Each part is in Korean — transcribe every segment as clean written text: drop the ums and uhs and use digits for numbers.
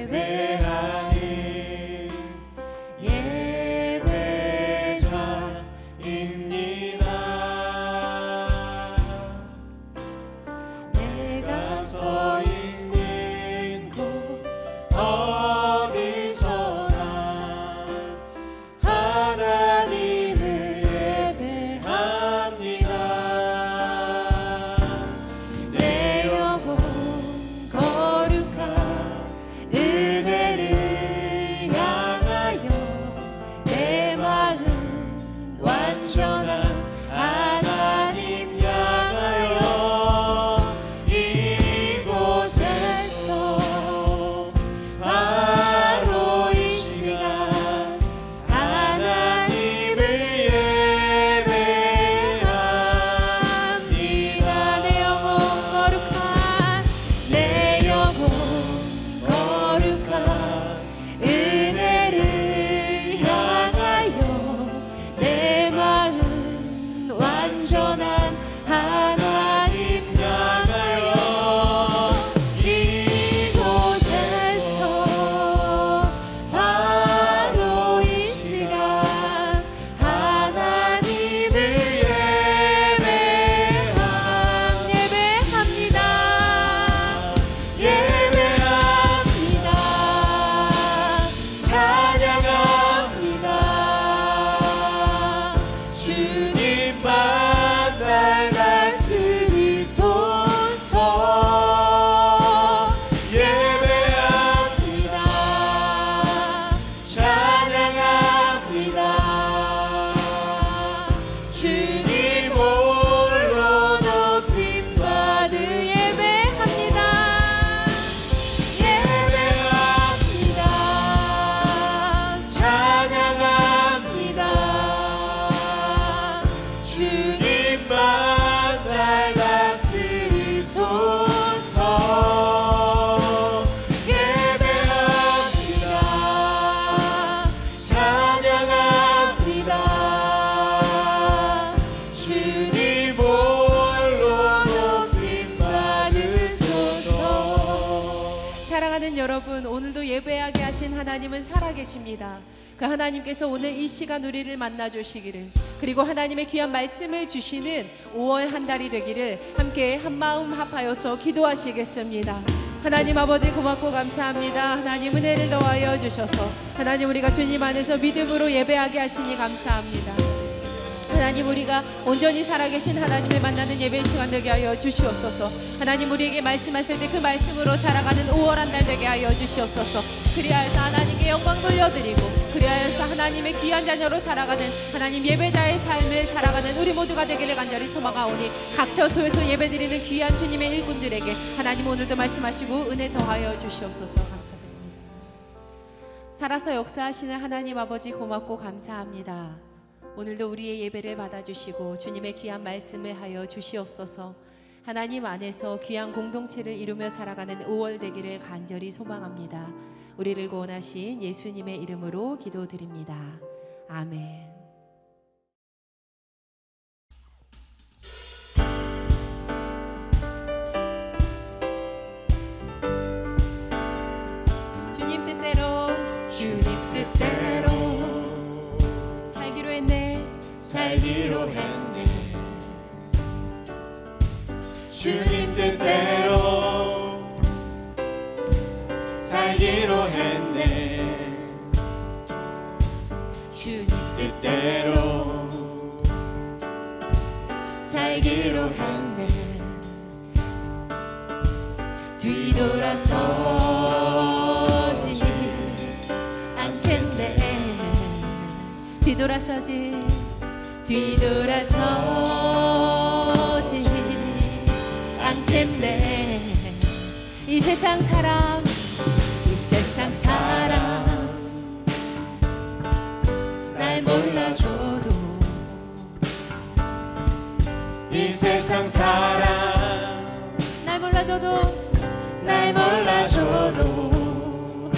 예배하는 예배자입니다. 내가 서 있는 곳 어디서나 하나님을 예배합니다. 내 영혼 거룩한 은혜를 향하여 내 마음 완전한 하나님 향하여 이곳에서 바로 이 시간 하나님을 예배합니다. 내 영혼 거룩한 내 영혼 거룩한 은혜를 향하여 내 마음 완전한 하나님 향하여 이곳에서 바로 이 시간 하나님을 예배합니다. 예배합니다. 찬양합니다. 주님만 날 다스리소서. 예배합니다. 찬양합니다. 주님 홀로 높임받으 예배합니다. 예배합니다. 찬양합니다. 주님만 날 다스리소서. 예배합니다. 찬양합니다. 주님 홀로 높임받으소서. 사랑하는 여러분, 오늘도 예배하게 하신 하나님은 살아계십니다. 그 하나님께서 오늘 이 시간 우리를 만나주시기를, 그리고 하나님의 귀한 말씀을 주시는 5월 한 달이 되기를 함께 한마음 합하여서 기도하시겠습니다. 하나님 아버지 고맙고 감사합니다. 하나님 은혜를 더하여 주셔서 하나님 우리가 주님 안에서 믿음으로 예배하게 하시니 감사합니다. 하나님 우리가 온전히 살아계신 하나님을 만나는 예배 시간 되게 하여 주시옵소서. 하나님 우리에게 말씀하실 때 그 말씀으로 살아가는 5월 한 달 되게 하여 주시옵소서. 그리하여서 하나님께 영광 돌려드리고, 그리하여서 하나님의 귀한 자녀로 살아가는 하나님 예배자의 삶을 살아가는 우리 모두가 되기를 간절히 소망하오니, 각 처소에서 예배드리는 귀한 주님의 일꾼들에게 하나님 오늘도 말씀하시고 은혜 더하여 주시옵소서. 감사드립니다. 살아서 역사하시는 하나님 아버지 고맙고 감사합니다. 오늘도 우리의 예배를 받아주시고 주님의 귀한 말씀을 하여 주시옵소서. 하나님 안에서 귀한 공동체를 이루며 살아가는 5월 되기를 간절히 소망합니다. 우리를 구원하신 예수님의 이름으로 기도드립니다. 아멘. 주님 뜻대로 살기로 했네. 주님 뜻대로 살기로 했네. 주님 뜻대로 살기로 했네. 뒤돌아서지 않겠네. 뒤돌아서지 않겠네. 이 세상 사람 날 몰라줘도, 이 세상 사람 날 몰라줘도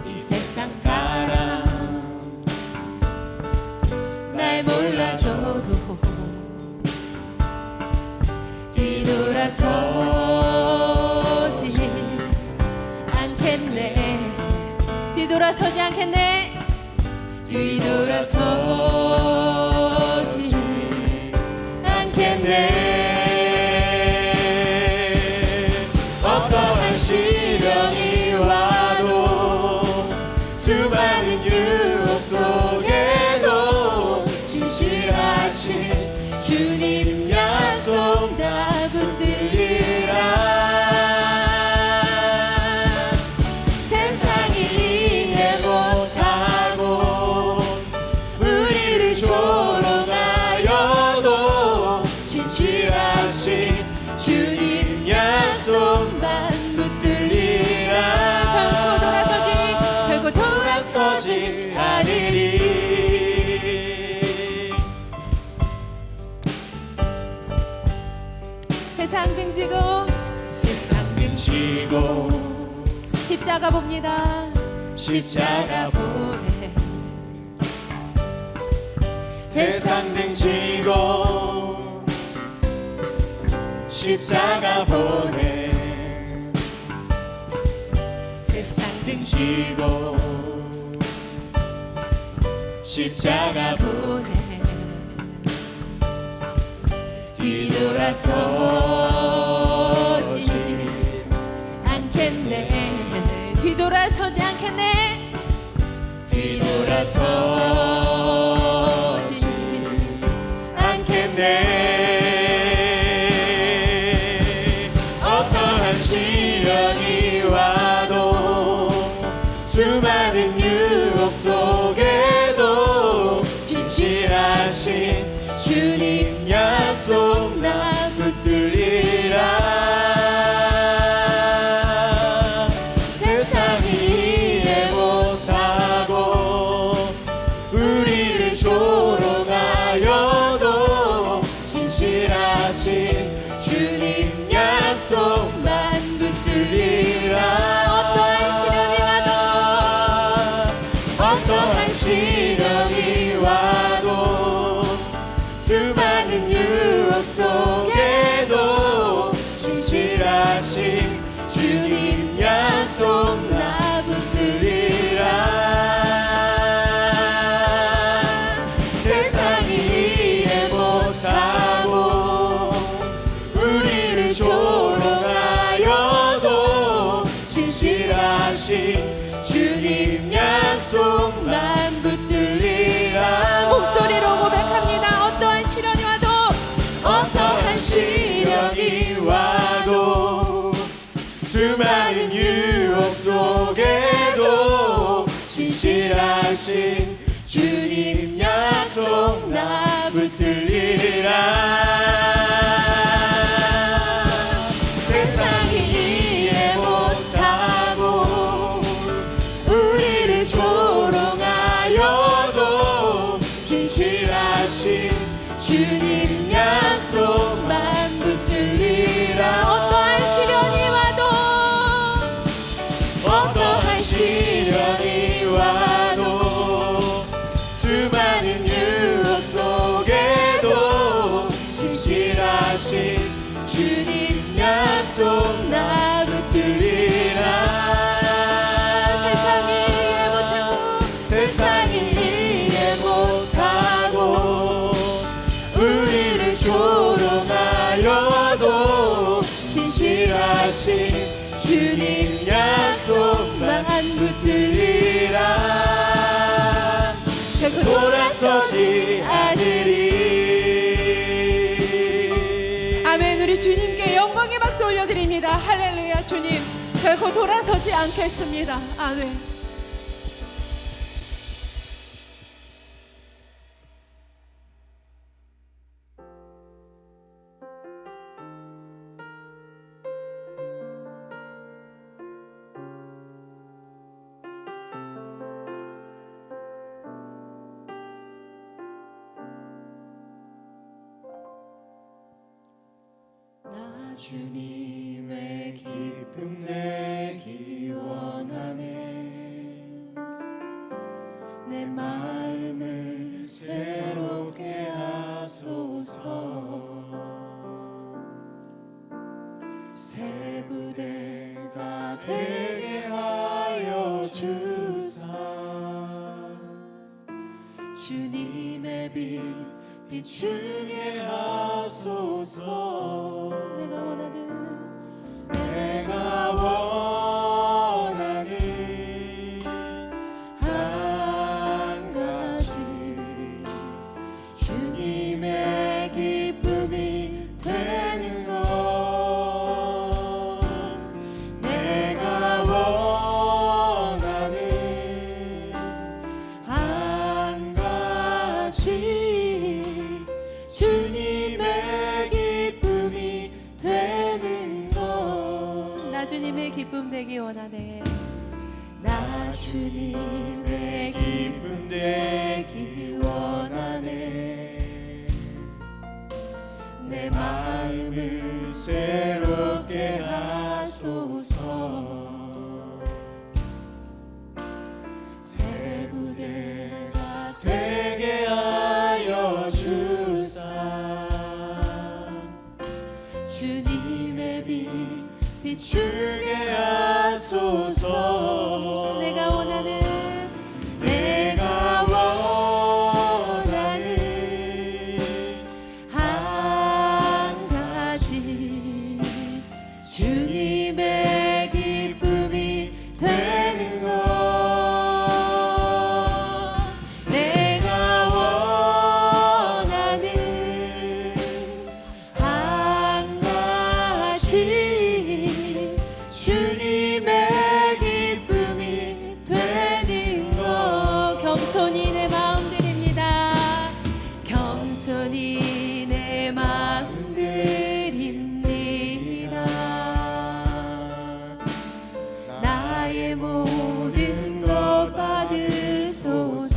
이 세상 사람 날 몰라줘도 뒤돌아서지 뒤돌아서지 않겠네. 뒤돌아서지 않겠네. 어떠한 시련이 와도 수많은 유혹 속에도 신실하신 주님 약속 나 붙들리라. 세상이 이해 못하고 우리를 조롱하여도 신실하신 주님 약속만 붙들리라. 결코 돌아서지 않으리. 세상 등지고 십자가 봅니다. 십자가 보네. 세상 등지고 십자가 보내. 세상 등지고 십자가 보네. 뒤돌아서지 않겠네. 뒤돌아서지 않겠네. 뒤돌아서지 않겠네. 어떠한 시련이 와도 수많은 유혹 속에도 진실하신 주님 약속 나 붙들리라. 세상이 이해 못하고 우리를 조롱하여도 진실하신 주님 약속만 붙들리라. 어떠한 시련이 와도 수많은 유혹 속에도 진실하신 주님 약속 나 붙들리라. 세상이 이해 못하고 우리를 조롱하여도 진실하신 주님 약속만 붙들리라. 목소리로 고백합니다. 어떠한 시련이 와도 어떠한 시련이 와도 수많은 유혹 속에도 신실하신 주님 약속 나 붙들리라. 세상이 이해 못하고 우리를 조롱하여도 진실하신 주님 약속만 붙들리라. 어떠한 시련이 와도 수많은 유혹 속에도 진실하신 주님 약속 나 붙들리라. 세상이 이해 못하고 우리를 조롱하여도 진실하신 주님 약속만 붙들리라. 결코 돌아서지 않으리. 아멘. 우리 주님께 영광의 박수 올려드립니다. 할렐루야. 주님 결코 돌아서지 않겠습니다. 아멘. 주님의 기쁨 내기 원하네. 내 마음을 새롭게 하소서. 새 부대가 되게 하여 주사. 주님의 빛 비추게 하소서. 내가 원하는 한 가지 주님의 기쁨이 되는 것. 내가 원하는 한 가지 주님의 기쁨이 되는 것. 나 주님의 기쁨 되기 원하네. 나 주님의 기쁨 되기 원하네. 내 마음을 새롭게 하소서. 새 부대가 되게 하여 주사. 주님의 빛 비추게 하소서. 내가 원하는 한 가지 주님의 기쁨이 되는 것. 내가 원하는 한 가지 주님의 기쁨이 되는 것. 겸손히 내 마음 드립니다. 겸손히 내 마음 드립니다. 나의 모든 것 받으소서.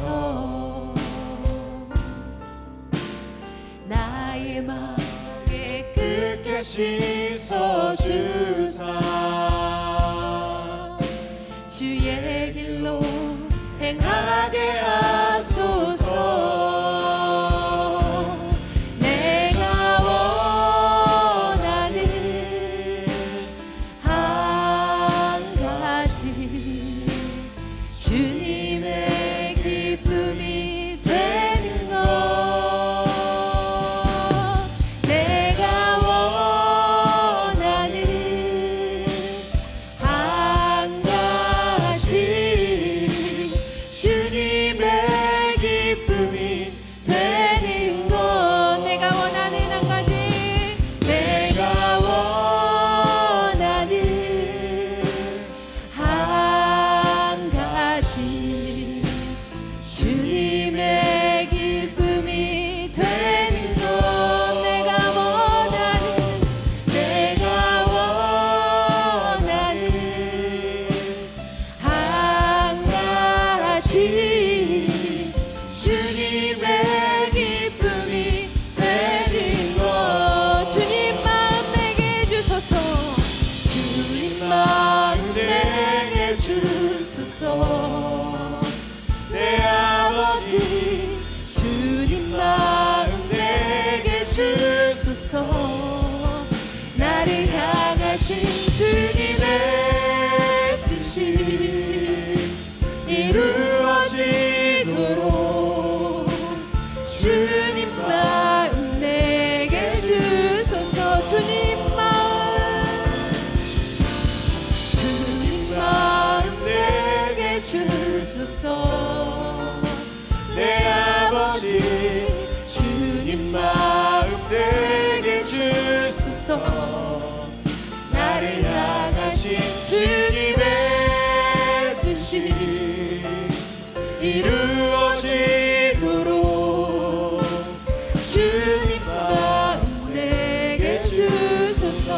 나의 마음에 끝게 씻어주사. 주의 길로 행하게 하소서. 내가 원하는 한 가지 주님의 기쁨이 되는 것. 내가 원하는 한 가지 주님의 기쁨이 되는 것. 내가 원하는 한 가지. 내가 원하는 한 가지 주님의 기쁨이 되는 것. 내가 원하는 한 가지 주님의 기쁨이 되는 것. 주님 마음 내게 주소서. 주님 마음 내게 주소서. 내 아버지 주님 마음 내게 주소서. 나를 향하신 주님의 뜻이 이루어지도록 주님 마음 내게 주소서. 주님 마음 내게 주소서. 내 아버지 주님 마음 내게 주소서. 나를 향하신 주님의 뜻이 이루어지도록 주님 마음 내게 주소서.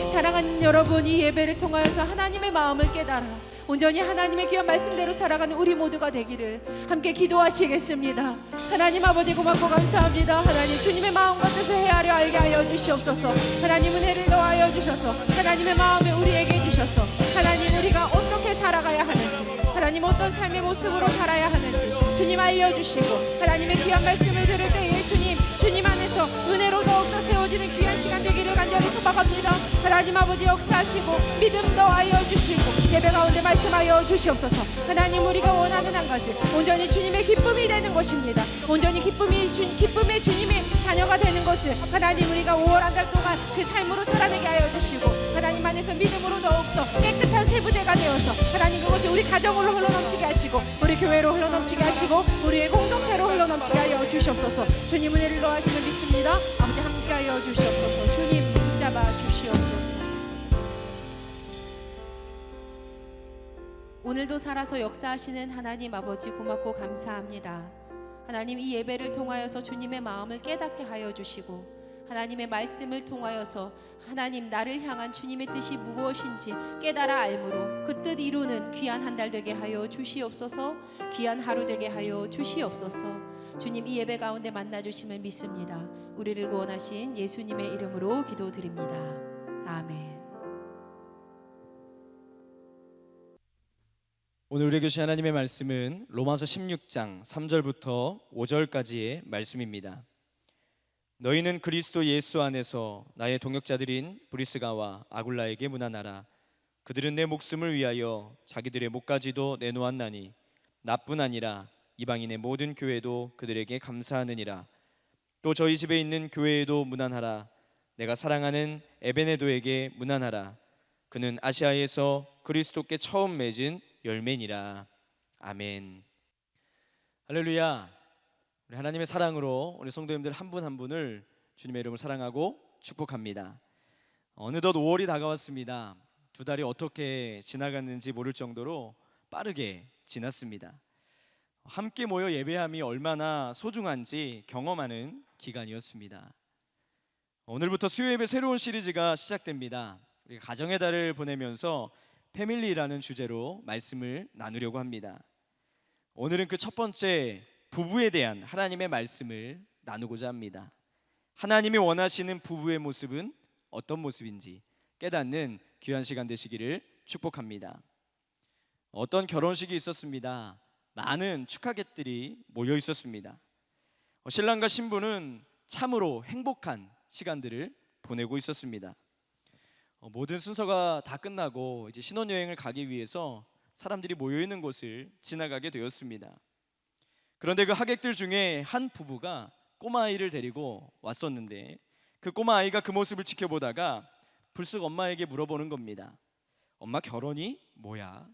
사랑하는 여러분, 이 예배를 통하여서 하나님의 마음을 깨달아 온전히 하나님의 귀한 말씀대로 살아가는 우리 모두가 되기를 함께 기도하시겠습니다. 하나님 아버지 고맙고 감사합니다. 하나님 주님의 마음과 뜻을 헤아려 알게 하여 주시옵소서. 하나님 은혜를 더하여 주셔서 하나님의 마음을 우리에게 주셔서 하나님 우리가 어떻게 살아가야 하는지, 하나님 어떤 삶의 모습으로 살아야 하는지 주님 알려주시고, 하나님의 귀한 말씀을 들을 때에 주님 안에서 은혜로 더욱더 세워지는 귀한 시간 되기를 간절히 소망합니다. 하나님 아버지 역사하시고 믿음 더하여 주시고 예배 가운데 말씀하여 주시옵소서. 하나님, 우리가 원하는 한 가지, 온전히 주님의 기쁨이 되는 것입니다. 온전히 기쁨의 주님의 자녀가 되는 것을 하나님, 우리가 5월 한 달 동안 그 삶으로 살아내게 하여 주시고, 하나님 안에서 믿음으로 더욱더 깨끗한 세부대가 되어서 하나님, 그것이 우리 가정으로 흘러넘치게 하시고, 우리 교회로 흘러넘치게 하시고, 우리의 공동체로 흘러넘치게 하여 주시옵소서. 주님 은혜를 더하시면 믿습니다. 아버지, 함께하여 주시옵소서. 주님 붙잡아 주시옵소서. 오늘도 살아서 역사하시는 하나님 아버지, 고맙고 감사합니다. 하나님, 이 예배를 통하여서 주님의 마음을 깨닫게 하여 주시고, 하나님의 말씀을 통하여서 하나님, 나를 향한 주님의 뜻이 무엇인지 깨달아 알므로 그 뜻 이루는 귀한 한 달 되게 하여 주시옵소서. 귀한 하루 되게 하여 주시옵소서. 주님, 이 예배 가운데 만나 주심을 믿습니다. 우리를 구원하신 예수님의 이름으로 기도드립니다. 아멘. 오늘 우리에게 주신 하나님의 말씀은 로마서 16장 3절부터 5절까지의 말씀입니다. 너희는 그리스도 예수 안에서 나의 동역자들인 브리스가와 아굴라에게 문안하라. 그들은 내 목숨을 위하여 자기들의 목까지도 내놓았나니 나뿐 아니라 이방인의 모든 교회도 그들에게 감사하느니라. 또 저희 집에 있는 교회에도 문안하라. 내가 사랑하는 에베네도에게 문안하라. 그는 아시아에서 그리스도께 처음 맺은 열매니라. 아멘. 할렐루야. 우리 하나님의 사랑으로 우리 성도님들 한 분 한 분을 주님의 이름으로 사랑하고 축복합니다. 어느덧 5월이 다가왔습니다. 2달이 어떻게 지나갔는지 모를 정도로 빠르게 지났습니다. 함께 모여 예배함이 얼마나 소중한지 경험하는 기간이었습니다. 오늘부터 수요 예배 새로운 시리즈가 시작됩니다. 우리가 가정의 달을 보내면서 패밀리라는 주제로 말씀을 나누려고 합니다. 오늘은 그 첫 번째, 부부에 대한 하나님의 말씀을 나누고자 합니다. 하나님이 원하시는 부부의 모습은 어떤 모습인지 깨닫는 귀한 시간 되시기를 축복합니다. 어떤 결혼식이 있었습니다. 많은 축하객들이 모여 있었습니다. 신랑과 신부는 참으로 행복한 시간들을 보내고 있었습니다. 모든 순서가 다 끝나고 이제 신혼여행을 가기 위해서 사람들이 모여 있는 곳을 지나가게 되었습니다. 그런데 그 하객들 중에 한 부부가 꼬마아이를 데리고 왔었는데, 그 꼬마아이가 그 모습을 지켜보다가 불쑥 엄마에게 물어보는 겁니다. 엄마, 결혼이 뭐야?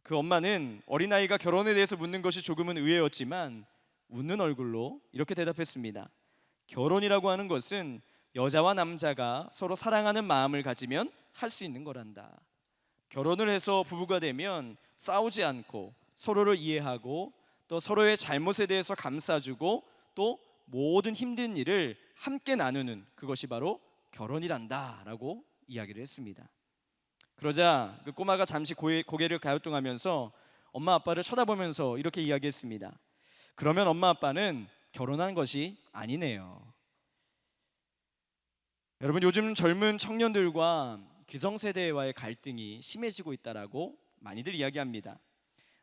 그 엄마는 어린아이가 결혼에 대해서 묻는 것이 조금은 의외였지만 웃는 얼굴로 이렇게 대답했습니다. 결혼이라고 하는 것은 여자와 남자가 서로 사랑하는 마음을 가지면 할 수 있는 거란다. 결혼을 해서 부부가 되면 싸우지 않고 서로를 이해하고 또 서로의 잘못에 대해서 감싸주고 또 모든 힘든 일을 함께 나누는 그것이 바로 결혼이란다 라고 이야기를 했습니다. 그러자 그 꼬마가 잠시 고개를 갸우뚱하면서 엄마 아빠를 쳐다보면서 이렇게 이야기했습니다. 그러면 엄마 아빠는 결혼한 것이 아니네요. 여러분, 요즘 젊은 청년들과 기성세대와의 갈등이 심해지고 있다라고 많이들 이야기합니다.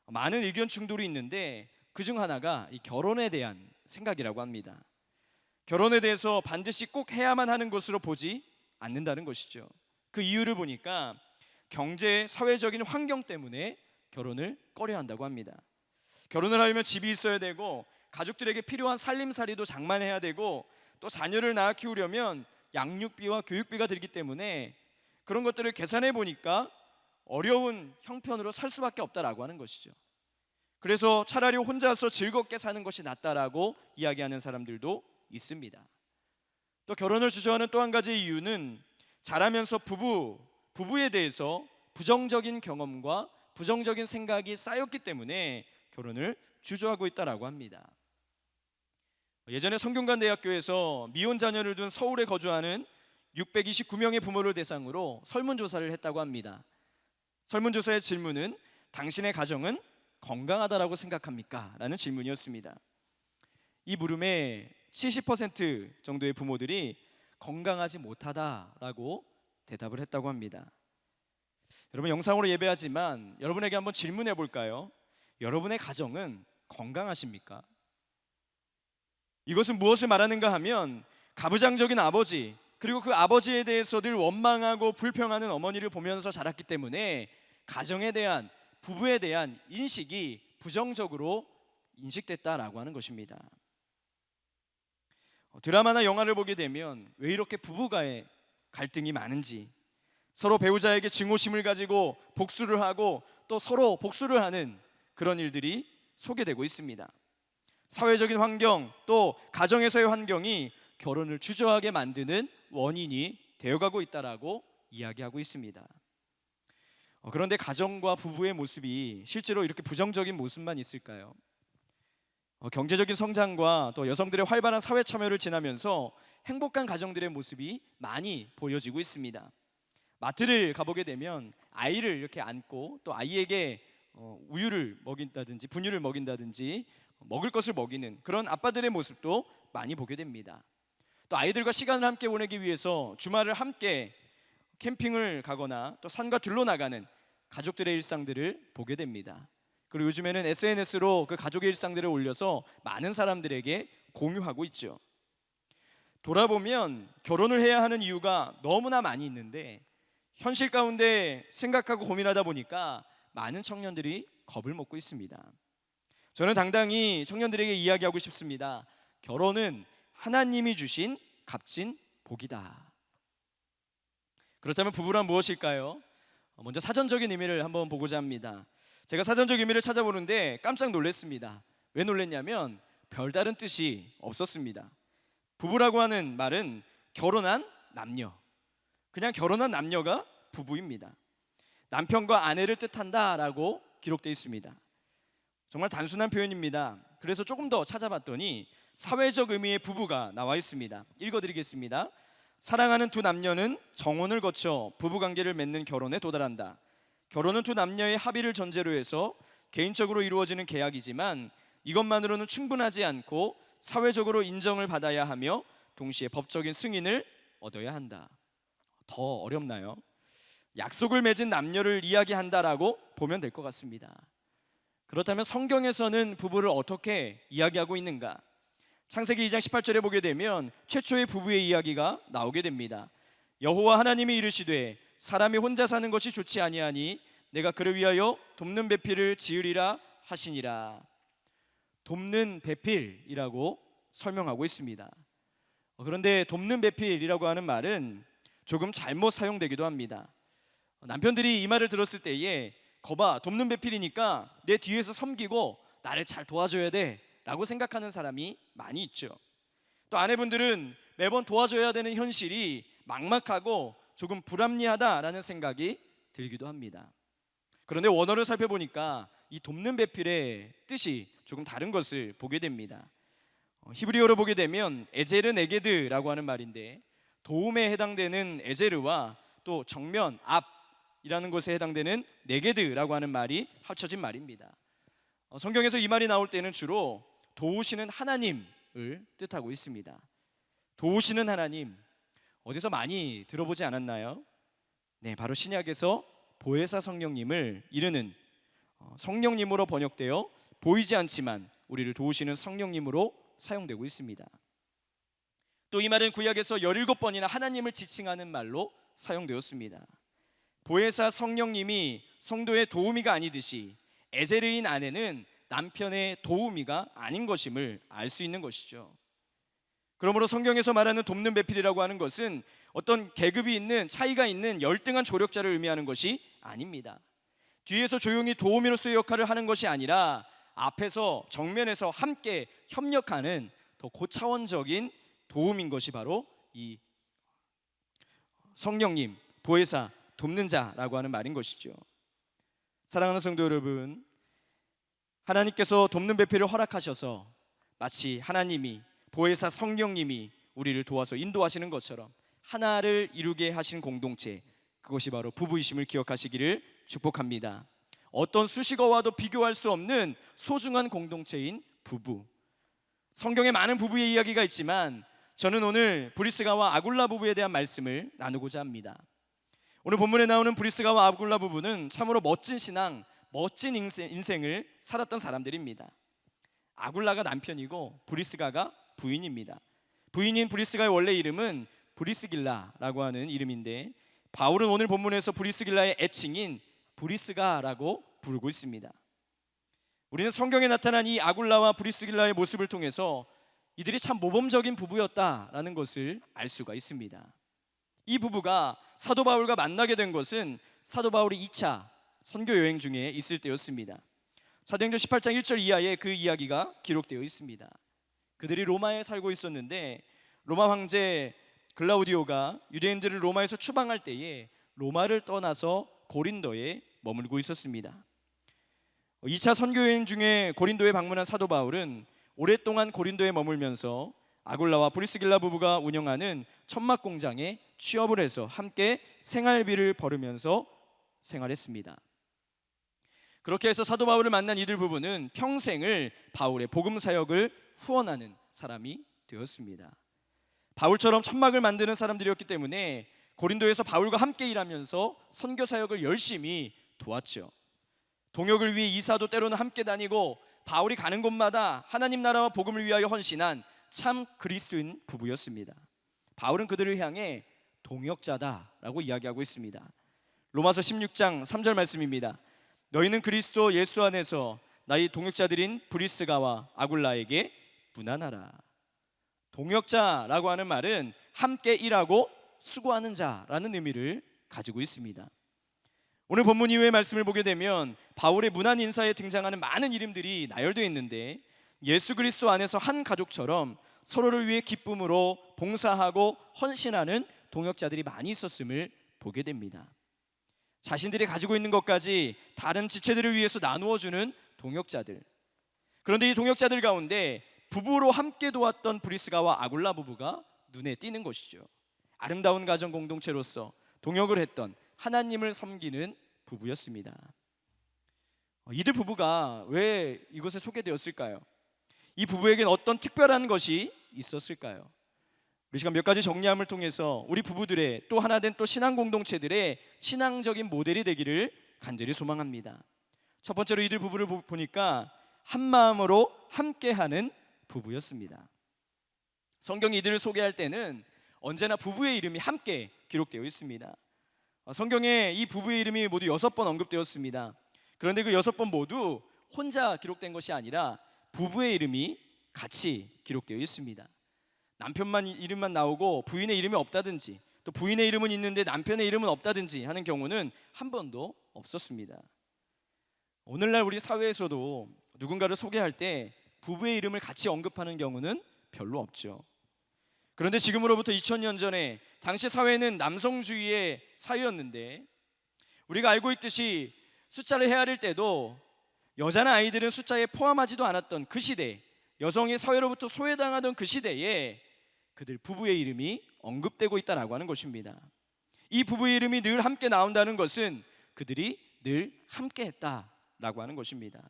많은 의견 충돌이 있는데 그중 하나가 이 결혼에 대한 생각이라고 합니다. 결혼에 대해서 반드시 꼭 해야만 하는 것으로 보지 않는다는 것이죠. 그 이유를 보니까 경제, 사회적인 환경 때문에 결혼을 꺼려 한다고 합니다. 결혼을 하려면 집이 있어야 되고 가족들에게 필요한 살림살이도 장만해야 되고 또 자녀를 낳아 키우려면 양육비와 교육비가 들기 때문에 그런 것들을 계산해 보니까 어려운 형편으로 살 수밖에 없다라고 하는 것이죠. 그래서 차라리 혼자서 즐겁게 사는 것이 낫다라고 이야기하는 사람들도 있습니다. 또 결혼을 주저하는 또 한 가지 이유는 자라면서 부부에 대해서 부정적인 경험과 부정적인 생각이 쌓였기 때문에 결혼을 주저하고 있다라고 합니다. 예전에 성균관대학교에서 미혼 자녀를 둔 서울에 거주하는 629명의 부모를 대상으로 설문조사를 했다고 합니다. 설문조사의 질문은 당신의 가정은 건강하다라고 생각합니까? 라는 질문이었습니다. 이 물음에 70% 정도의 부모들이 건강하지 못하다라고 대답을 했다고 합니다. 여러분, 영상으로 예배하지만 여러분에게 한번 질문해 볼까요? 여러분의 가정은 건강하십니까? 이것은 무엇을 말하는가 하면 가부장적인 아버지, 그리고 그 아버지에 대해서 늘 원망하고 불평하는 어머니를 보면서 자랐기 때문에 가정에 대한, 부부에 대한 인식이 부정적으로 인식됐다라고 하는 것입니다. 드라마나 영화를 보게 되면 왜 이렇게 부부간의 갈등이 많은지, 서로 배우자에게 증오심을 가지고 복수를 하고 또 서로 복수를 하는 그런 일들이 소개되고 있습니다. 사회적인 환경, 또 가정에서의 환경이 결혼을 주저하게 만드는 원인이 되어가고 있다라고 이야기하고 있습니다. 그런데 가정과 부부의 모습이 실제로 이렇게 부정적인 모습만 있을까요? 경제적인 성장과 또 여성들의 활발한 사회 참여를 지나면서 행복한 가정들의 모습이 많이 보여지고 있습니다. 마트를 가보게 되면 아이를 이렇게 안고 또 아이에게 우유를 먹인다든지 분유를 먹인다든지 먹을 것을 먹이는 그런 아빠들의 모습도 많이 보게 됩니다. 또 아이들과 시간을 함께 보내기 위해서 주말을 함께 캠핑을 가거나 또 산과 들로 나가는 가족들의 일상들을 보게 됩니다. 그리고 요즘에는 SNS로 그 가족의 일상들을 올려서 많은 사람들에게 공유하고 있죠. 돌아보면 결혼을 해야 하는 이유가 너무나 많이 있는데 현실 가운데 생각하고 고민하다 보니까 많은 청년들이 겁을 먹고 있습니다. 저는 당당히 청년들에게 이야기하고 싶습니다. 결혼은 하나님이 주신 값진 복이다. 그렇다면 부부란 무엇일까요? 먼저 사전적인 의미를 한번 보고자 합니다. 제가 사전적 의미를 찾아보는데 깜짝 놀랐습니다. 왜 놀랐냐면 별다른 뜻이 없었습니다. 부부라고 하는 말은 결혼한 남녀, 그냥 결혼한 남녀가 부부입니다. 남편과 아내를 뜻한다라고 기록되어 있습니다. 정말 단순한 표현입니다. 그래서 조금 더 찾아봤더니 사회적 의미의 부부가 나와 있습니다. 읽어드리겠습니다. 사랑하는 두 남녀는 정혼을 거쳐 부부관계를 맺는 결혼에 도달한다. 결혼은 두 남녀의 합의를 전제로 해서 개인적으로 이루어지는 계약이지만 이것만으로는 충분하지 않고 사회적으로 인정을 받아야 하며 동시에 법적인 승인을 얻어야 한다. 더 어렵나요? 약속을 맺은 남녀를 이야기한다라고 보면 될 것 같습니다. 그렇다면 성경에서는 부부를 어떻게 이야기하고 있는가? 창세기 2장 18절에 보게 되면 최초의 부부의 이야기가 나오게 됩니다. 여호와 하나님이 이르시되 사람이 혼자 사는 것이 좋지 아니하니 내가 그를 위하여 돕는 배필을 지으리라 하시니라. 돕는 배필이라고 설명하고 있습니다. 그런데 돕는 배필이라고 하는 말은 조금 잘못 사용되기도 합니다. 남편들이 이 말을 들었을 때에 거봐, 돕는 배필이니까 내 뒤에서 섬기고 나를 잘 도와줘야 돼 라고 생각하는 사람이 많이 있죠. 또 아내분들은 매번 도와줘야 되는 현실이 막막하고 조금 불합리하다라는 생각이 들기도 합니다. 그런데 원어를 살펴보니까 이 돕는 배필의 뜻이 조금 다른 것을 보게 됩니다. 히브리어로 보게 되면 에제르 네게드라고 하는 말인데 도움에 해당되는 에제르와 또 정면, 앞이라는 것에 해당되는 네게드라고 하는 말이 합쳐진 말입니다. 성경에서 이 말이 나올 때는 주로 도우시는 하나님을 뜻하고 있습니다. 도우시는 하나님, 어디서 많이 들어보지 않았나요? 네, 바로 신약에서 보혜사 성령님을 이르는 성령님으로 번역되어 보이지 않지만 우리를 도우시는 성령님으로 사용되고 있습니다. 또 이 말은 구약에서 17번이나 하나님을 지칭하는 말로 사용되었습니다. 보혜사 성령님이 성도의 도우미가 아니듯이 에제르인 아내는 남편의 도우미가 아닌 것임을 알 수 있는 것이죠. 그러므로 성경에서 말하는 돕는 배필이라고 하는 것은 어떤 계급이 있는 차이가 있는 열등한 조력자를 의미하는 것이 아닙니다. 뒤에서 조용히 도우미로서의 역할을 하는 것이 아니라 앞에서 정면에서 함께 협력하는 더 고차원적인 도움인 것이 바로 이 성령님, 보혜사, 돕는 자라고 하는 말인 것이죠. 사랑하는 성도 여러분, 하나님께서 돕는 배필을 허락하셔서 마치 하나님이 보혜사 성령님이 우리를 도와서 인도하시는 것처럼 하나를 이루게 하신 공동체, 그것이 바로 부부이심을 기억하시기를 축복합니다. 어떤 수식어와도 비교할 수 없는 소중한 공동체인 부부. 성경에 많은 부부의 이야기가 있지만 저는 오늘 브리스가와 아굴라 부부에 대한 말씀을 나누고자 합니다. 오늘 본문에 나오는 브리스가와 아굴라 부부는 참으로 멋진 신앙, 멋진 인생을 살았던 사람들입니다. 아굴라가 남편이고 브리스가가 부인입니다. 부인인 브리스가의 원래 이름은 브리스길라라고 하는 이름인데 바울은 오늘 본문에서 브리스길라의 애칭인 브리스가라고 부르고 있습니다. 우리는 성경에 나타난 이 아굴라와 브리스길라의 모습을 통해서 이들이 참 모범적인 부부였다라는 것을 알 수가 있습니다. 이 부부가 사도 바울과 만나게 된 것은 사도 바울이 2차 선교 여행 중에 있을 때였습니다. 사도행전 18장 1절 이하에 그 이야기가 기록되어 있습니다. 그들이 로마에 살고 있었는데 로마 황제 글라우디오가 유대인들을 로마에서 추방할 때에 로마를 떠나서 고린도에 머물고 있었습니다. 2차 선교 여행 중에 고린도에 방문한 사도 바울은 오랫동안 고린도에 머물면서 아굴라와 브리스길라 부부가 운영하는 천막 공장에 취업을 해서 함께 생활비를 벌으면서 생활했습니다. 그렇게 해서 사도 바울을 만난 이들 부부는 평생을 바울의 복음 사역을 후원하는 사람이 되었습니다. 바울처럼 천막을 만드는 사람들이었기 때문에 고린도에서 바울과 함께 일하면서 선교 사역을 열심히 도왔죠. 동역을 위해 이사도 때로는 함께 다니고 바울이 가는 곳마다 하나님 나라와 복음을 위하여 헌신한 참 그리스도인 부부였습니다. 바울은 그들을 향해 동역자다라고 이야기하고 있습니다. 로마서 16장 3절 말씀입니다. 너희는 그리스도 예수 안에서 나의 동역자들인 브리스가와 아굴라에게 문안하라. 동역자라고 하는 말은 함께 일하고 수고하는 자라는 의미를 가지고 있습니다. 오늘 본문 이후의 말씀을 보게 되면 바울의 문안 인사에 등장하는 많은 이름들이 나열되어 있는데 예수 그리스도 안에서 한 가족처럼 서로를 위해 기쁨으로 봉사하고 헌신하는 동역자들이 많이 있었음을 보게 됩니다. 자신들이 가지고 있는 것까지 다른 지체들을 위해서 나누어주는 동역자들. 그런데 이 동역자들 가운데 부부로 함께 도왔던 브리스가와 아굴라 부부가 눈에 띄는 것이죠. 아름다운 가정 공동체로서 동역을 했던 하나님을 섬기는 부부였습니다. 이들 부부가 왜 이곳에 소개되었을까요? 이 부부에겐 어떤 특별한 것이 있었을까요? 우리 시간 몇 가지 정리함을 통해서 우리 부부들의 또 하나 된 또 신앙 공동체들의 신앙적인 모델이 되기를 간절히 소망합니다. 첫 번째로 이들 부부를 보니까 한 마음으로 함께하는 부부였습니다. 성경이 이들을 소개할 때는 언제나 부부의 이름이 함께 기록되어 있습니다. 성경에 이 부부의 이름이 모두 6번 언급되었습니다. 그런데 그 6번 모두 혼자 기록된 것이 아니라 부부의 이름이 같이 기록되어 있습니다. 남편만 이름만 나오고 부인의 이름이 없다든지 또 부인의 이름은 있는데 남편의 이름은 없다든지 하는 경우는 한 번도 없었습니다. 오늘날 우리 사회에서도 누군가를 소개할 때 부부의 이름을 같이 언급하는 경우는 별로 없죠. 그런데 지금으로부터 2000년 전에 당시 사회는 남성주의의 사회였는데 우리가 알고 있듯이 숫자를 헤아릴 때도 여자나 아이들은 숫자에 포함하지도 않았던 그 시대, 여성이 사회로부터 소외당하던 그 시대에 그들 부부의 이름이 언급되고 있다라고 하는 것입니다. 이 부부의 이름이 늘 함께 나온다는 것은 그들이 늘 함께 했다라고 하는 것입니다.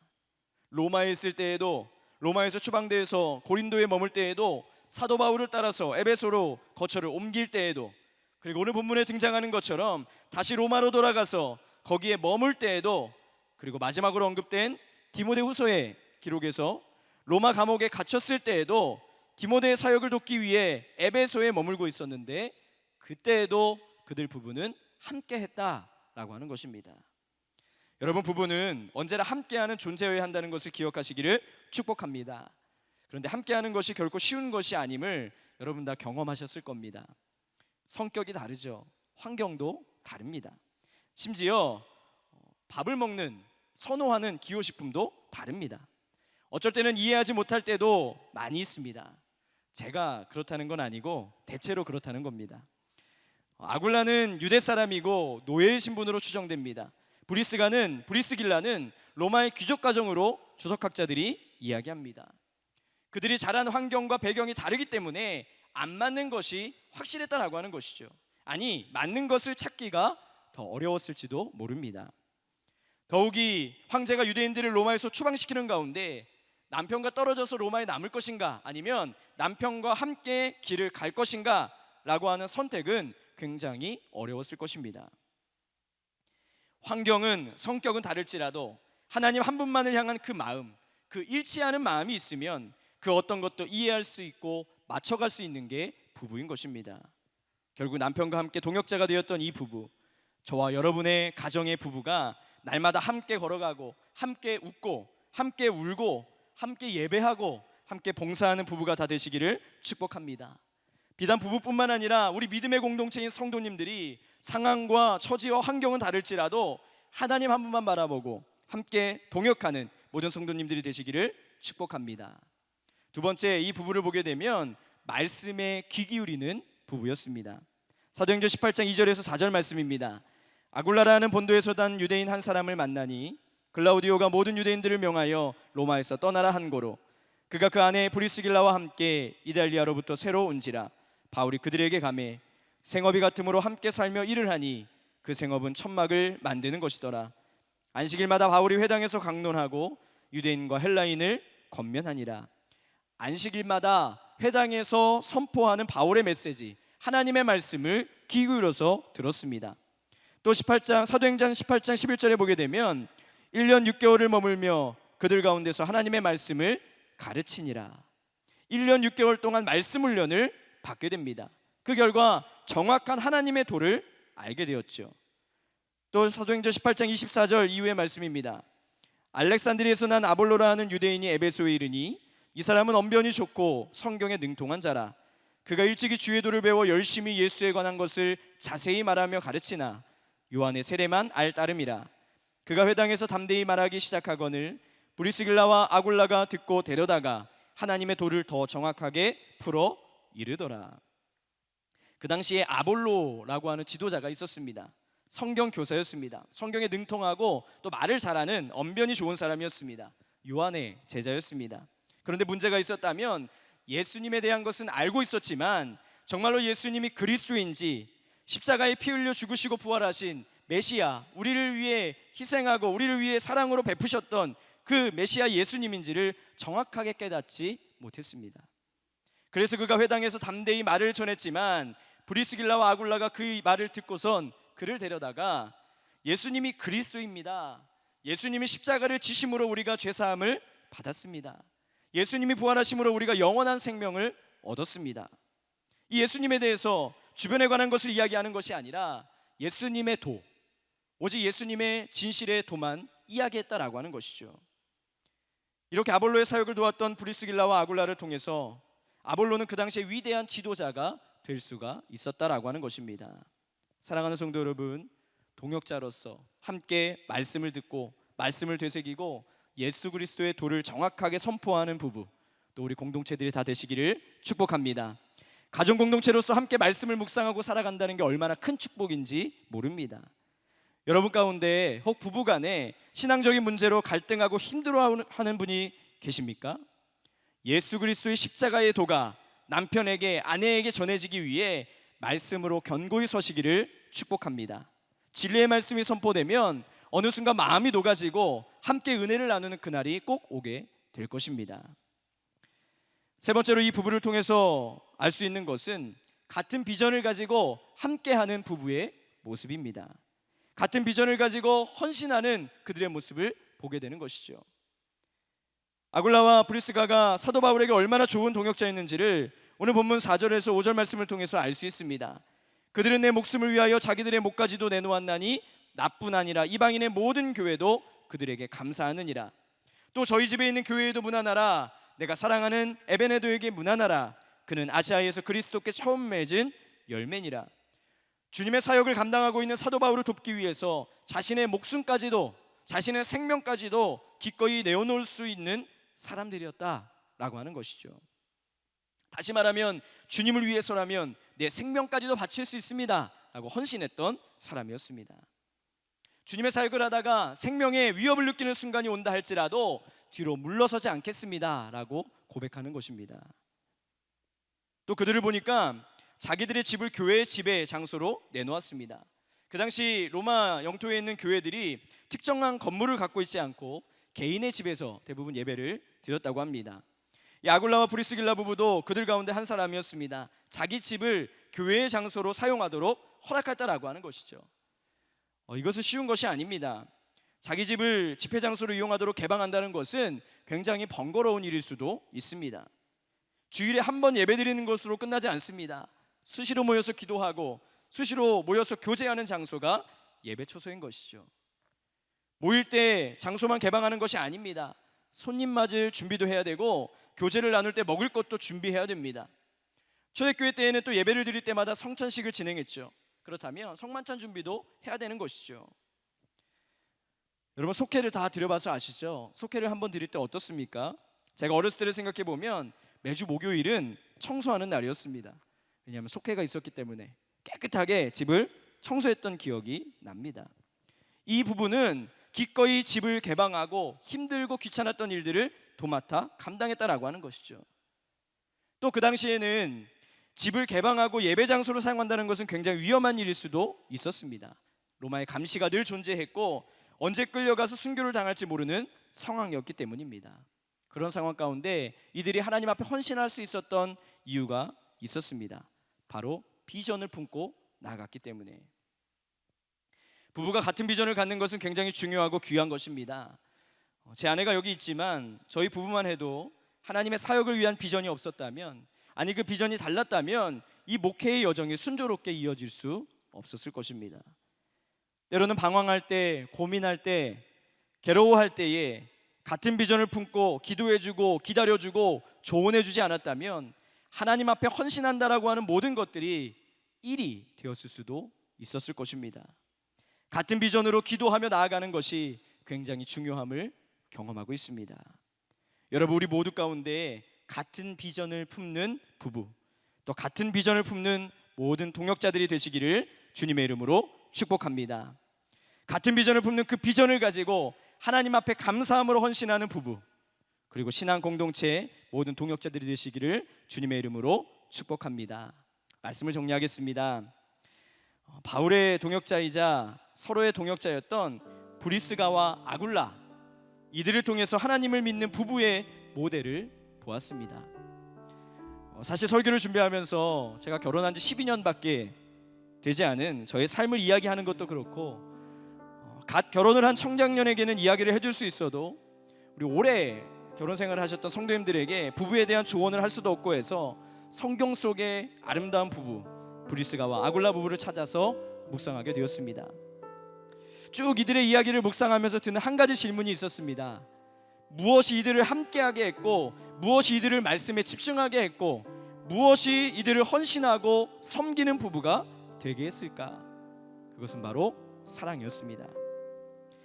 로마에 있을 때에도, 로마에서 추방돼서 고린도에 머물 때에도, 사도 바울을 따라서 에베소로 거처를 옮길 때에도, 그리고 오늘 본문에 등장하는 것처럼 다시 로마로 돌아가서 거기에 머물 때에도, 그리고 마지막으로 언급된 디모데후서의 기록에서 로마 감옥에 갇혔을 때에도 디모데의 사역을 돕기 위해 에베소에 머물고 있었는데 그때에도 그들 부부는 함께 했다라고 하는 것입니다. 여러분, 부부는 언제나 함께하는 존재여야 한다는 것을 기억하시기를 축복합니다. 그런데 함께하는 것이 결코 쉬운 것이 아님을 여러분 다 경험하셨을 겁니다. 성격이 다르죠. 환경도 다릅니다. 심지어 밥을 먹는, 선호하는 기호식품도 다릅니다. 어쩔 때는 이해하지 못할 때도 많이 있습니다. 제가 그렇다는 건 아니고 대체로 그렇다는 겁니다. 아굴라는 유대 사람이고 노예의 신분으로 추정됩니다. 브리스길라는 로마의 귀족 가정으로 주석학자들이 이야기합니다. 그들이 자란 환경과 배경이 다르기 때문에 안 맞는 것이 확실했다라고 하는 것이죠. 아니, 맞는 것을 찾기가 더 어려웠을지도 모릅니다. 더욱이 황제가 유대인들을 로마에서 추방시키는 가운데 남편과 떨어져서 로마에 남을 것인가, 아니면 남편과 함께 길을 갈 것인가 라고 하는 선택은 굉장히 어려웠을 것입니다. 환경은, 성격은 다를지라도 하나님 한 분만을 향한 그 마음, 그 일치하는 마음이 있으면 그 어떤 것도 이해할 수 있고 맞춰갈 수 있는 게 부부인 것입니다. 결국 남편과 함께 동역자가 되었던 이 부부, 저와 여러분의 가정의 부부가 날마다 함께 걸어가고 함께 웃고 함께 울고 함께 예배하고 함께 봉사하는 부부가 다 되시기를 축복합니다. 비단 부부뿐만 아니라 우리 믿음의 공동체인 성도님들이 상황과 처지와 환경은 다를지라도 하나님 한 분만 바라보고 함께 동역하는 모든 성도님들이 되시기를 축복합니다. 두 번째, 이 부부를 보게 되면 말씀에 귀 기울이는 부부였습니다. 사도행전 18장 2절에서 4절 말씀입니다. 아굴라라는 본도에서 단 유대인 한 사람을 만나니 글라우디오가 모든 유대인들을 명하여 로마에서 떠나라 한 고로 그가 그 아내 브리스길라와 함께 이달리아로부터 새로 온지라. 바울이 그들에게 가매 생업이 같음으로 함께 살며 일을 하니 그 생업은 천막을 만드는 것이더라. 안식일마다 바울이 회당에서 강론하고 유대인과 헬라인을 권면하니라. 안식일마다 회당에서 선포하는 바울의 메시지, 하나님의 말씀을 귀 기울여서 들었습니다. 또 사도행전 18장 11절에 보게 되면 1년 6개월을 머물며 그들 가운데서 하나님의 말씀을 가르치니라. 1년 6개월 동안 말씀 훈련을 받게 됩니다. 그 결과 정확한 하나님의 도를 알게 되었죠. 또 사도행전 18장 24절 이후의 말씀입니다. 알렉산드리에서 난 아볼로라는 유대인이 에베소에 이르니 이 사람은 언변이 좋고 성경에 능통한 자라. 그가 일찍이 주의 도를 배워 열심히 예수에 관한 것을 자세히 말하며 가르치나 요한의 세례만 알 따름이라. 그가 회당에서 담대히 말하기 시작하거늘 브리스길라와 아굴라가 듣고 데려다가 하나님의 도를 더 정확하게 풀어 이르더라. 그 당시에 아볼로라고 하는 지도자가 있었습니다. 성경 교사였습니다. 성경에 능통하고 또 말을 잘하는 언변이 좋은 사람이었습니다. 요한의 제자였습니다. 그런데 문제가 있었다면 예수님에 대한 것은 알고 있었지만 정말로 예수님이 그리스도인지 십자가에 피 흘려 죽으시고 부활하신 메시아, 우리를 위해 희생하고 우리를 위해 사랑으로 베푸셨던 그 메시아 예수님인지를 정확하게 깨닫지 못했습니다. 그래서 그가 회당에서 담대히 말을 전했지만 브리스길라와 아굴라가 그 말을 듣고선 그를 데려다가 예수님이 그리스도입니다. 예수님이 십자가를 지심으로 우리가 죄사함을 받았습니다. 예수님이 부활하심으로 우리가 영원한 생명을 얻었습니다. 이 예수님에 대해서 주변에 관한 것을 이야기하는 것이 아니라 예수님의 도, 오직 예수님의 진실의 도만 이야기했다라고 하는 것이죠. 이렇게 아볼로의 사역을 도왔던 브리스길라와 아굴라를 통해서 아볼로는 그 당시에 위대한 지도자가 될 수가 있었다라고 하는 것입니다. 사랑하는 성도 여러분, 동역자로서 함께 말씀을 듣고 말씀을 되새기고 예수 그리스도의 도를 정확하게 선포하는 부부, 또 우리 공동체들이 다 되시기를 축복합니다. 가정 공동체로서 함께 말씀을 묵상하고 살아간다는 게 얼마나 큰 축복인지 모릅니다. 여러분 가운데 혹 부부간에 신앙적인 문제로 갈등하고 힘들어하는 분이 계십니까? 예수 그리스도의 십자가의 도가 남편에게, 아내에게 전해지기 위해 말씀으로 견고히 서시기를 축복합니다. 진리의 말씀이 선포되면 어느 순간 마음이 녹아지고 함께 은혜를 나누는 그날이 꼭 오게 될 것입니다. 세 번째로 이 부부를 통해서 알 수 있는 것은 같은 비전을 가지고 함께하는 부부의 모습입니다. 같은 비전을 가지고 헌신하는 그들의 모습을 보게 되는 것이죠. 아굴라와 브리스가가 사도 바울에게 얼마나 좋은 동역자였는지를 오늘 본문 4절에서 5절 말씀을 통해서 알 수 있습니다. 그들은 내 목숨을 위하여 자기들의 목까지도 내놓았나니 나뿐 아니라 이방인의 모든 교회도 그들에게 감사하느니라. 또 저희 집에 있는 교회에도 문안하라. 내가 사랑하는 에베네도에게 문안하라. 그는 아시아에서 그리스도께 처음 맺은 열매니라. 주님의 사역을 감당하고 있는 사도 바울을 돕기 위해서 자신의 목숨까지도, 자신의 생명까지도 기꺼이 내어놓을 수 있는 사람들이었다라고 하는 것이죠. 다시 말하면 주님을 위해서라면 내 생명까지도 바칠 수 있습니다 라고 헌신했던 사람이었습니다. 주님의 사역을 하다가 생명의 위협을 느끼는 순간이 온다 할지라도 뒤로 물러서지 않겠습니다 라고 고백하는 것입니다. 또 그들을 보니까 자기들의 집을 교회의 지배 장소로 내놓았습니다. 그 당시 로마 영토에 있는 교회들이 특정한 건물을 갖고 있지 않고 개인의 집에서 대부분 예배를 드렸다고 합니다. 이 아굴라와 브리스길라 부부도 그들 가운데 한 사람이었습니다. 자기 집을 교회의 장소로 사용하도록 허락했다라고 하는 것이죠. 이것은 쉬운 것이 아닙니다. 자기 집을 집회 장소로 이용하도록 개방한다는 것은 굉장히 번거로운 일일 수도 있습니다. 주일에 한 번 예배드리는 것으로 끝나지 않습니다. 수시로 모여서 기도하고 수시로 모여서 교제하는 장소가 예배 초소인 것이죠. 모일 때 장소만 개방하는 것이 아닙니다. 손님 맞을 준비도 해야 되고 교제를 나눌 때 먹을 것도 준비해야 됩니다. 초대교회 때에는 또 예배를 드릴 때마다 성찬식을 진행했죠. 그렇다면 성만찬 준비도 해야 되는 것이죠. 여러분, 속회를 다 드려봐서 아시죠? 속회를 한번 드릴 때 어떻습니까? 제가 어렸을 때를 생각해 보면 매주 목요일은 청소하는 날이었습니다. 왜냐하면 속회가 있었기 때문에 깨끗하게 집을 청소했던 기억이 납니다. 이 부부는 기꺼이 집을 개방하고 힘들고 귀찮았던 일들을 도맡아 감당했다라고 하는 것이죠. 또 그 당시에는 집을 개방하고 예배 장소로 사용한다는 것은 굉장히 위험한 일일 수도 있었습니다. 로마의 감시가 늘 존재했고 언제 끌려가서 순교를 당할지 모르는 상황이었기 때문입니다. 그런 상황 가운데 이들이 하나님 앞에 헌신할 수 있었던 이유가 있었습니다. 바로 비전을 품고 나아갔기 때문에. 부부가 같은 비전을 갖는 것은 굉장히 중요하고 귀한 것입니다. 제 아내가 여기 있지만 저희 부부만 해도 하나님의 사역을 위한 비전이 없었다면, 아니 그 비전이 달랐다면 이 목회의 여정이 순조롭게 이어질 수 없었을 것입니다. 때로는 방황할 때, 고민할 때, 괴로워할 때에 같은 비전을 품고 기도해주고 기다려주고 조언해주지 않았다면 하나님 앞에 헌신한다라고 하는 모든 것들이 일이 되었을 수도 있었을 것입니다. 같은 비전으로 기도하며 나아가는 것이 굉장히 중요함을 경험하고 있습니다. 여러분, 우리 모두 가운데 같은 비전을 품는 부부, 또 같은 비전을 품는 모든 동역자들이 되시기를 주님의 이름으로 축복합니다. 같은 비전을 품는 그 비전을 가지고 하나님 앞에 감사함으로 헌신하는 부부, 그리고 신앙 공동체의 모든 동역자들이 되시기를 주님의 이름으로 축복합니다. 말씀을 정리하겠습니다. 바울의 동역자이자 서로의 동역자였던 브리스가와 아굴라, 이들을 통해서 하나님을 믿는 부부의 모델을 보았습니다. 사실 설교를 준비하면서 제가 결혼한 지 12년밖에 되지 않은 저의 삶을 이야기하는 것도 그렇고, 갓 결혼을 한 청장년에게는 이야기를 해줄 수 있어도 우리 오래 결혼 생활을 하셨던 성도님들에게 부부에 대한 조언을 할 수도 없고 해서 성경 속의 아름다운 부부 브리스가와 아굴라 부부를 찾아서 묵상하게 되었습니다. 쭉 이들의 이야기를 묵상하면서 드는 한 가지 질문이 있었습니다. 무엇이 이들을 함께하게 했고, 무엇이 이들을 말씀에 집중하게 했고, 무엇이 이들을 헌신하고 섬기는 부부가 되게 했을까? 그것은 바로 사랑이었습니다.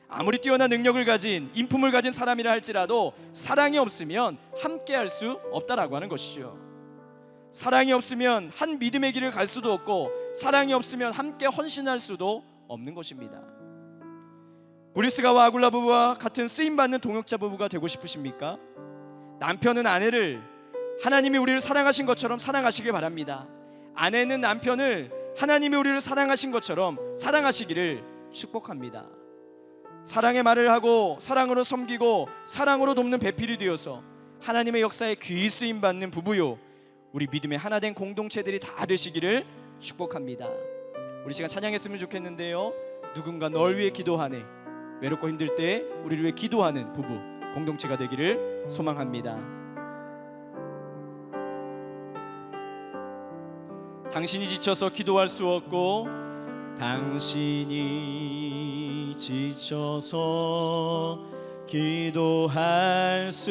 아무리 뛰어난 능력을 가진, 인품을 가진 사람이라 할지라도 사랑이 없으면 함께할 수 없다라고 하는 것이죠. 사랑이 없으면 한 믿음의 길을 갈 수도 없고, 사랑이 없으면 함께 헌신할 수도 없는 것입니다. 브리스가와 아굴라 부부와 같은 쓰임받는 동역자 부부가 되고 싶으십니까? 남편은 아내를 하나님이 우리를 사랑하신 것처럼 사랑하시길 바랍니다. 아내는 남편을 하나님이 우리를 사랑하신 것처럼 사랑하시기를 축복합니다. 사랑의 말을 하고 사랑으로 섬기고 사랑으로 돕는 배필이 되어서 하나님의 역사에 귀히 쓰임받는 부부요, 우리 믿음의 하나된 공동체들이 다 되시기를 축복합니다. 우리 시간 찬양했으면 좋겠는데요, 누군가 널 위해 기도하네, 외롭고 힘들 때 우리를 위해 기도하는 부부 공동체가 되기를 소망합니다. 당신이 지쳐서 기도할 수 없고, 당신이 지쳐서 기도할 수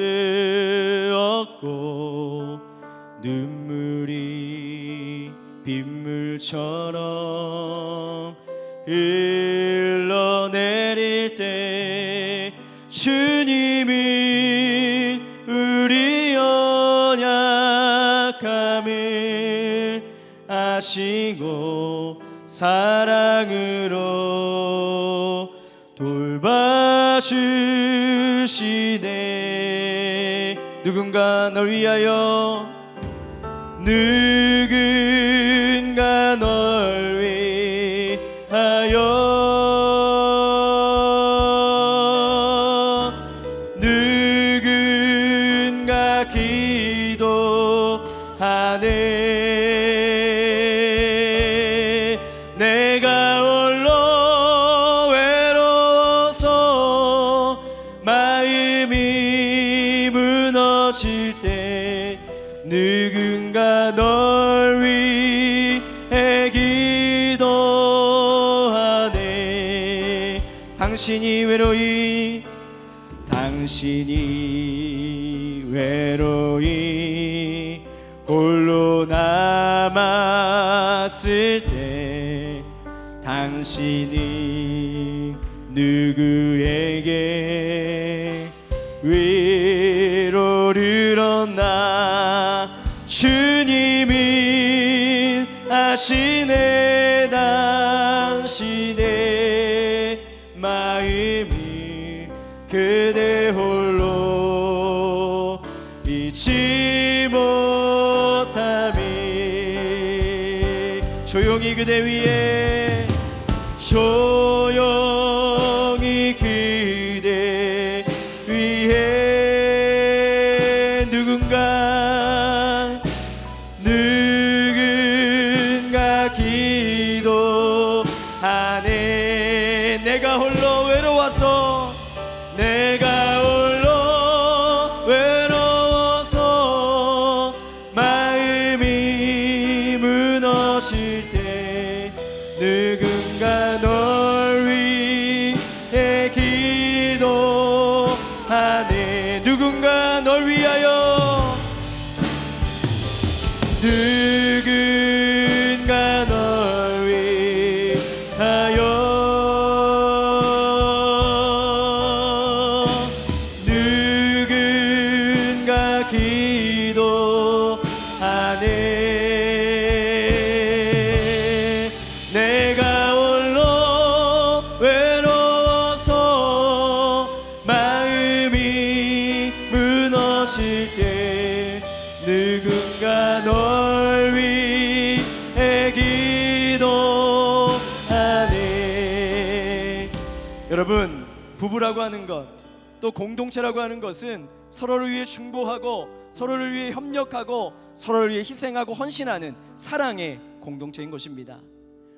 없고, 눈물이 빗물처럼 흘러내릴 때 주님이 우리 연약함을 아시고 사랑으로 돌봐주시네. 누군가 널 위하여, 누군가 널 위하여, 누군가 기도하네. 내가 홀로 외로워서 마음이 무너질 때 누군가 널 위해 기도하네. 당신이 외로이 홀로 남았을 때 당신이 누구에게 위로를 얻나 주님이 아시네 당신의 마음이 그대 홀로 잊지 못함이 조용히 그대 위에 조용히 그대 위에 누군가 기도하네 내가 홀로 외로워서 마음이 무너질 때 누군가 널 위해 기도하네 누군가 널 위하여 누군가 널 위하여 누군가 기도하네 내가 홀로 외로워서 마음이 무너질 때 누군가 널 위해 기도하네 여러분 부부라고 하는 것 또 공동체라고 하는 것은 서로를 위해 중보하고 서로를 위해 협력하고 서로를 위해 희생하고 헌신하는 사랑의 공동체인 것입니다.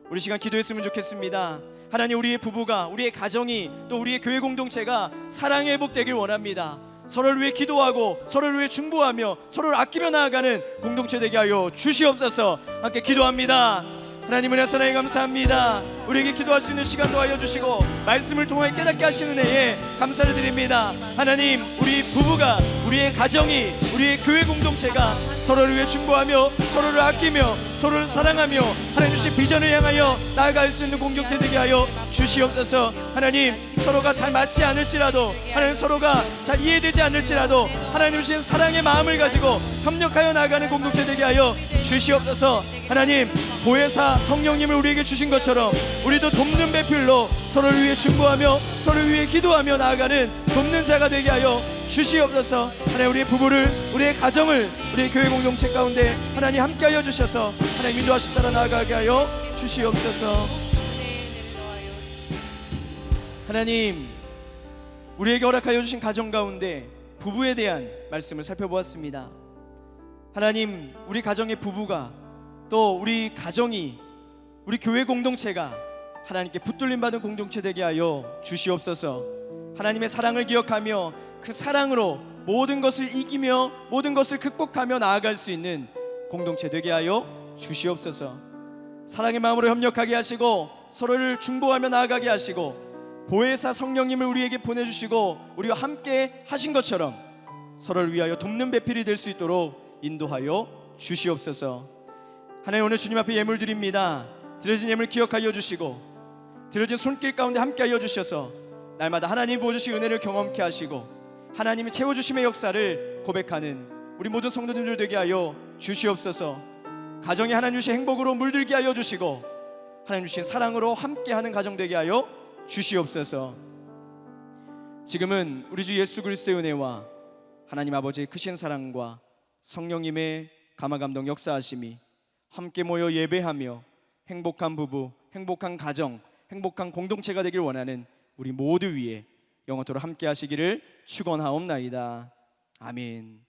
우리 시간 기도했으면 좋겠습니다. 하나님 우리의 부부가 우리의 가정이 또 우리의 교회 공동체가 사랑의 회복되길 원합니다. 서로를 위해 기도하고 서로를 위해 중보하며 서로를 아끼며 나아가는 공동체 되게 하여 주시옵소서. 함께 기도합니다. 하나님 은혜 사랑에 감사합니다. 우리에게 기도할 수 있는 시간도 하여 주시고 말씀을 통해 깨닫게 하시는 은혜에 감사를 드립니다. 하나님 우리 부부가 우리의 가정이 우리의 교회 공동체가 서로를 위해 중보하며 서로를 아끼며 서로를 사랑하며 하나님 주신 비전을 향하여 나아갈 수 있는 공동체 되게 하여 주시옵소서. 하나님 서로가 잘 맞지 않을지라도 하나님 서로가 잘 이해되지 않을지라도 하나님 주신 사랑의 마음을 가지고 협력하여 나아가는 공동체 되게 하여 주시옵소서. 하나님 보혜사 성령님을 우리에게 주신 것처럼 우리도 돕는 배필로 서로를 위해 중보하며 서로를 위해 기도하며 나아가는 돕는 자가 되게 하여 주시옵소서. 하나님 우리의 부부를 우리의 가정을 우리의 교회 공동체 가운데 하나님 함께하여 주셔서 하나님 인도하심 따라 나아가게 하여 주시옵소서. 하나님 우리에게 허락하여 주신 가정 가운데 부부에 대한 말씀을 살펴보았습니다. 하나님 우리 가정의 부부가 또 우리 가정이 우리 교회 공동체가 하나님께 붙들림 받은 공동체 되게 하여 주시옵소서. 하나님의 사랑을 기억하며 그 사랑으로 모든 것을 이기며 모든 것을 극복하며 나아갈 수 있는 공동체 되게 하여 주시옵소서. 사랑의 마음으로 협력하게 하시고 서로를 중보하며 나아가게 하시고 보혜사 성령님을 우리에게 보내주시고 우리와 함께 하신 것처럼 서로를 위하여 돕는 배필이 될 수 있도록 인도하여 주시옵소서. 하나님 오늘 주님 앞에 예물 드립니다. 드려진 예물 기억하여 주시고 드려진 손길 가운데 함께하여 주셔서 날마다 하나님 부어주신 은혜를 경험케 하시고 하나님이 채워주심의 역사를 고백하는 우리 모든 성도님들 되게 하여 주시옵소서. 가정이 하나님 주신 행복으로 물들게 하여 주시고 하나님 주신 사랑으로 함께하는 가정 되게 하여 주시옵소서. 지금은 우리 주 예수 그리스도의 은혜와 하나님 아버지의 크신 사랑과 성령님의 감화감동 역사하심이 함께 모여 예배하며 행복한 부부, 행복한 가정, 행복한 공동체가 되길 원하는 우리 모두 위에 영원토록 함께 하시기를 축원하옵나이다. 아멘.